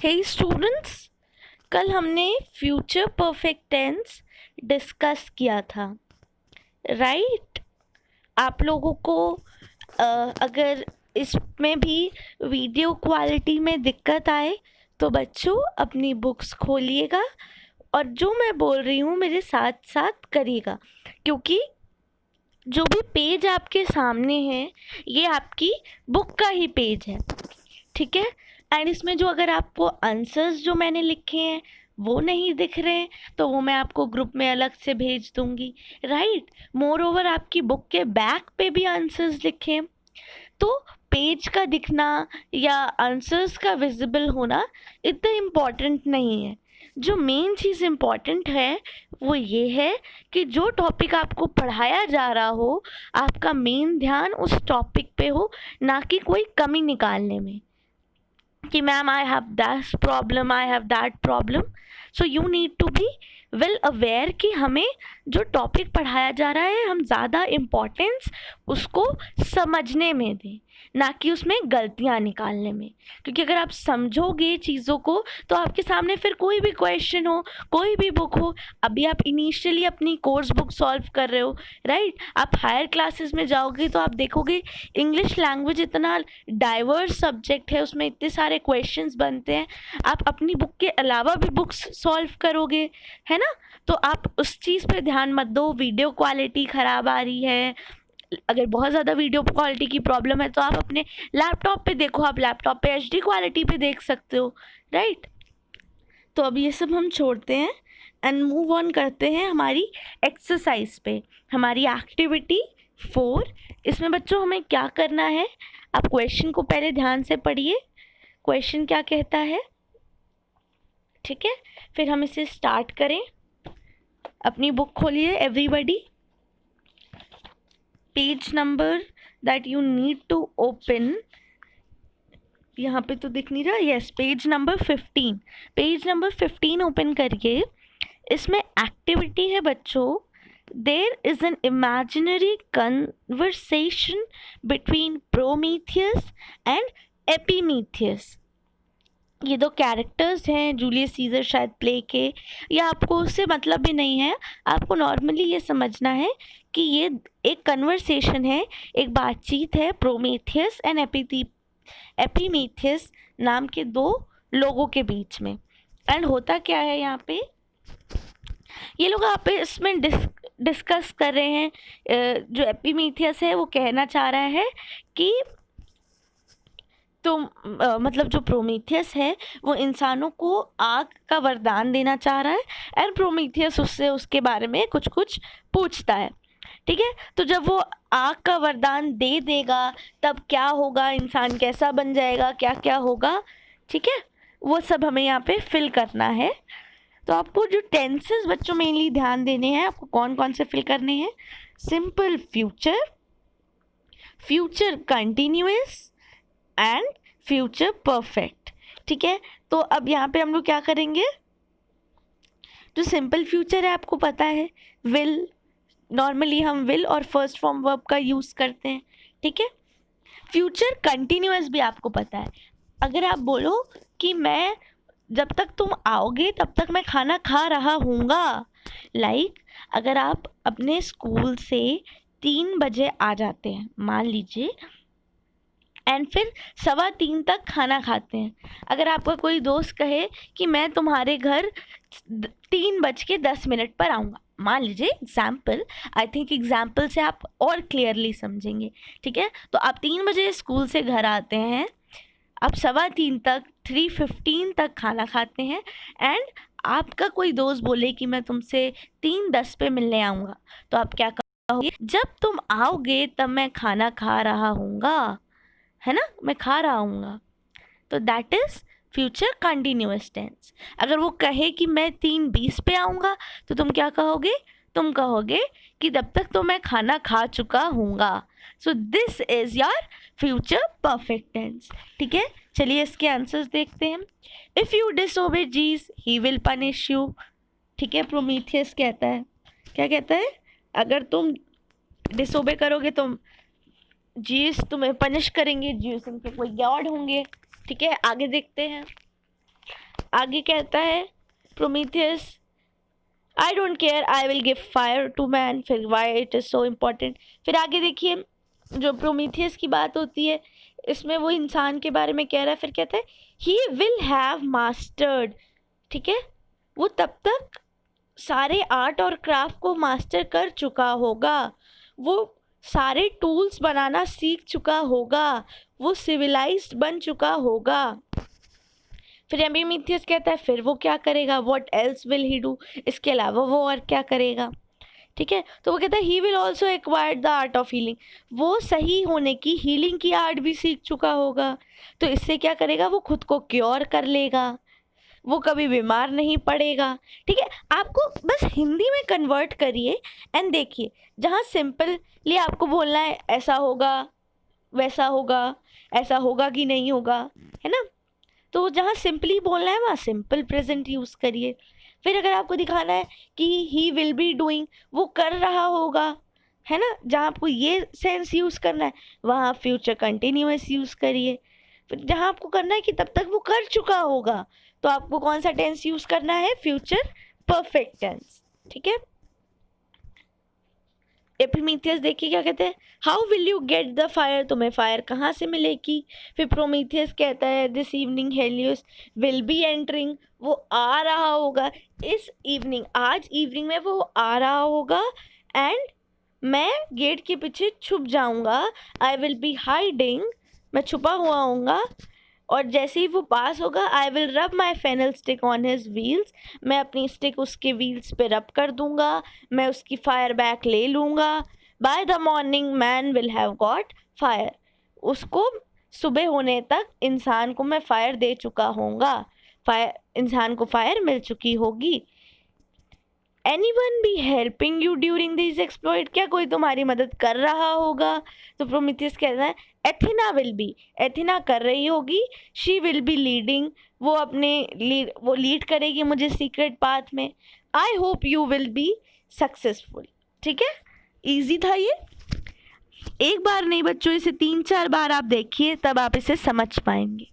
हे students, कल हमने future perfect tense discuss किया था, राइट? आप लोगों को अगर इसमें भी वीडियो क्वालिटी में दिक्कत आए तो बच्चों अपनी बुक्स खोलिएगा और जो मैं बोल रही हूँ मेरे साथ साथ करिएगा, क्योंकि जो भी पेज आपके सामने है ये आपकी बुक का ही पेज है, ठीक है? एंड इसमें जो अगर आपको आंसर्स जो मैंने लिखे हैं वो नहीं दिख रहे हैं तो वो मैं आपको ग्रुप में अलग से भेज दूंगी, राइट? मोर ओवर आपकी बुक के बैक पे भी आंसर्स लिखे हैं, तो पेज का दिखना या आंसर्स का विजिबल होना इतना इम्पॉर्टेंट नहीं है। जो मेन चीज़ इम्पॉर्टेंट है वो ये है कि जो टॉपिक आपको पढ़ाया जा रहा हो आपका मेन ध्यान उस टॉपिक पे हो, ना कि कोई कमी निकालने में कि ma'am I have that problem, I have that problem. So you need to be well aware कि हमें जो टॉपिक पढ़ाया जा रहा है हम ज़्यादा इम्पोर्टेंस उसको समझने में दें, ना कि उसमें गलतियाँ निकालने में। क्योंकि अगर आप समझोगे चीज़ों को तो आपके सामने फिर कोई भी क्वेश्चन हो, कोई भी बुक हो, अभी आप इनिशियली अपनी कोर्स बुक सॉल्व कर रहे हो, राइट? आप हायर क्लासेस में जाओगे तो आप देखोगे इंग्लिश लैंग्वेज इतना डाइवर्स सब्जेक्ट है, उसमें इतने सारे क्वेश्चंस बनते हैं, आप अपनी बुक के अलावा भी बुक्स सॉल्व करोगे, है ना? तो आप उस चीज़ पे ध्यान मत दो। वीडियो क्वालिटी ख़राब आ रही है, अगर बहुत ज़्यादा वीडियो क्वालिटी की प्रॉब्लम है तो आप अपने लैपटॉप पे देखो, आप लैपटॉप पे HD क्वालिटी पे देख सकते हो, राइट? तो अब ये सब हम छोड़ते हैं एंड मूव ऑन करते हैं हमारी एक्सरसाइज पे, हमारी एक्टिविटी 4। इसमें बच्चों हमें क्या करना है, आप क्वेश्चन को पहले ध्यान से पढ़िए, क्वेश्चन क्या कहता है, ठीक है? फिर हम इसे स्टार्ट करें। अपनी बुक खोलिए everybody, page number that you need to open, यहाँ पे तो दिख नहीं रहा, yes, page number 15। Page number 15 open करिए। इसमें एक्टिविटी है बच्चों, there is an imaginary conversation between Prometheus and Epimetheus. ये दो कैरेक्टर्स हैं जूलियस सीजर शायद प्ले के, या आपको उससे मतलब भी नहीं है, आपको नॉर्मली ये समझना है कि ये एक कन्वर्सेशन है, एक बातचीत है प्रोमेथियस एंड एपीमीथियस नाम के दो लोगों के बीच में। एंड होता क्या है यहाँ पे, ये लोग आप इसमें डिस्कस कर रहे हैं, जो एपीमीथियस है वो कहना चाह रहा है कि तो मतलब जो प्रोमीथियस है वो इंसानों को आग का वरदान देना चाह रहा है एंड प्रोमीथियस उससे उसके बारे में कुछ कुछ पूछता है, ठीक है? तो जब वो आग का वरदान दे देगा तब क्या होगा, इंसान कैसा बन जाएगा, क्या क्या होगा, ठीक है? वो सब हमें यहाँ पे फिल करना है। तो आपको जो टेंसेस बच्चों मेनली ध्यान देने हैं, आपको कौन कौन से फिल करने हैं, simple future, future continuous and future perfect, ठीक है? तो अब यहाँ पे हम लोग क्या करेंगे, जो सिंपल फ्यूचर है आपको पता है, विल, नॉर्मली हम विल और फर्स्ट फॉर्म वर्ब का यूज़ करते हैं, ठीक है? फ्यूचर कंटिन्यूअस भी आपको पता है, अगर आप बोलो कि मैं जब तक तुम आओगे तब तक मैं खाना खा रहा हूँगा, लाइक अगर आप अपने स्कूल से 3 बजे आ जाते हैं मान लीजिए, एंड फिर 2:15 तक खाना खाते हैं, अगर आपका कोई दोस्त कहे कि मैं तुम्हारे घर 3:10 पर आऊँगा, मान लीजिए एग्जाम्पल, आई थिंक एग्जाम्पल से आप और क्लियरली समझेंगे, ठीक है? तो आप 3 बजे स्कूल से घर आते हैं, आप 2:15 तक 3:15 तक खाना खाते हैं, एंड आपका कोई दोस्त बोले कि मैं तुमसे 3:10 पे मिलने आऊँगा, तो आप क्या कहोगे, जब तुम आओगे तब मैं खाना खा रहा हूँगा, है ना, मैं खा रहा हूँगा। तो that is future continuous tense. अगर वो कहे कि मैं 3:20 पे आऊँगा तो तुम क्या कहोगे, तुम कहोगे कि तब तक तो मैं खाना खा चुका हूँगा। So this is your future perfect tense, ठीक है? चलिए इसके आंसर्स देखते हैं। इफ़ यू डिसओबे जीस ही विल पनिश यू, ठीक है? प्रोमीथियस कहता है, क्या कहता है, अगर तुम डिसओबे करोगे तो जीस तुम्हें पनिश करेंगे, जीस उनके कोई गॉड होंगे, ठीक है? आगे देखते हैं। आगे कहता है Prometheus, I don't care, I will give fire to man. फिर why it is so important. फिर आगे देखिए जो प्रोमीथियस की बात होती है इसमें वो इंसान के बारे में कह रहा है। फिर कहता है ही विल हैव मास्टर्ड, ठीक है, वो तब तक सारे आर्ट और क्राफ्ट को मास्टर कर चुका होगा, वो सारे टूल्स बनाना सीख चुका होगा, वो सिविलाइज्ड बन चुका होगा। फिर एपिमीथियस कहता है फिर वो क्या करेगा, what else will he do, इसके अलावा वो और क्या करेगा, ठीक है। तो वो कहता है he will also acquired the art of healing, वो सही होने की हीलिंग की आर्ट भी सीख चुका होगा। तो इससे क्या करेगा, वो खुद को क्योर कर लेगा, वो कभी बीमार नहीं पड़ेगा, ठीक है। आपको बस हिंदी में कन्वर्ट करिए एंड देखिए, जहाँ सिंपली आपको बोलना है ऐसा होगा वैसा होगा, ऐसा होगा कि नहीं होगा, है ना। तो जहाँ सिंपली बोलना है वहाँ सिंपल प्रेजेंट यूज़ करिए। फिर अगर आपको दिखाना है कि ही विल बी डूइंग, वो कर रहा होगा, है ना, जहाँ आपको ये सेंस यूज़ करना है वहाँ फ्यूचर कंटिन्यूअस यूज़ करिए। फिर जहाँ आपको करना है कि तब तक वो कर चुका होगा तो आपको कौन सा टेंस यूज़ करना है, फ्यूचर परफेक्ट टेंस, ठीक है। एपिमीथियस देखिए क्या कहते हैं, how will you get the fire, तुम्हें फायर कहाँ से मिलेगी। फिर प्रोमीथियस कहता है this evening Helios will be entering, वो आ रहा होगा इस इवनिंग, आज इवनिंग में वो आ रहा होगा, एंड मैं गेट के पीछे छुप जाऊंगा, आई विल बी हाइडिंग, मैं छुपा हुआ होऊंगा, और जैसे ही वो पास होगा I will rub my fennel stick on his wheels, मैं अपनी स्टिक उसके व्हील्स पे रब कर दूंगा, मैं उसकी फायर बैक ले लूँगा। By the morning man will have got fire, उसको सुबह होने तक इंसान को मैं फायर दे चुका होऊंगा, फायर, इंसान को फायर मिल चुकी होगी। Anyone be helping you during this exploit, क्या कोई तुम्हारी मदद कर रहा होगा। तो प्रोमीथियस कहता है एथिना विल बी, एथिना कर रही होगी, शी विल बी लीडिंग, वो वो लीड करेगी मुझे सीक्रेट पाथ में, I hope you will be successful, ठीक है। ईजी था ये, एक बार नहीं बच्चों, इसे 3-4 बार आप देखिए तब आप इसे समझ पाएंगे।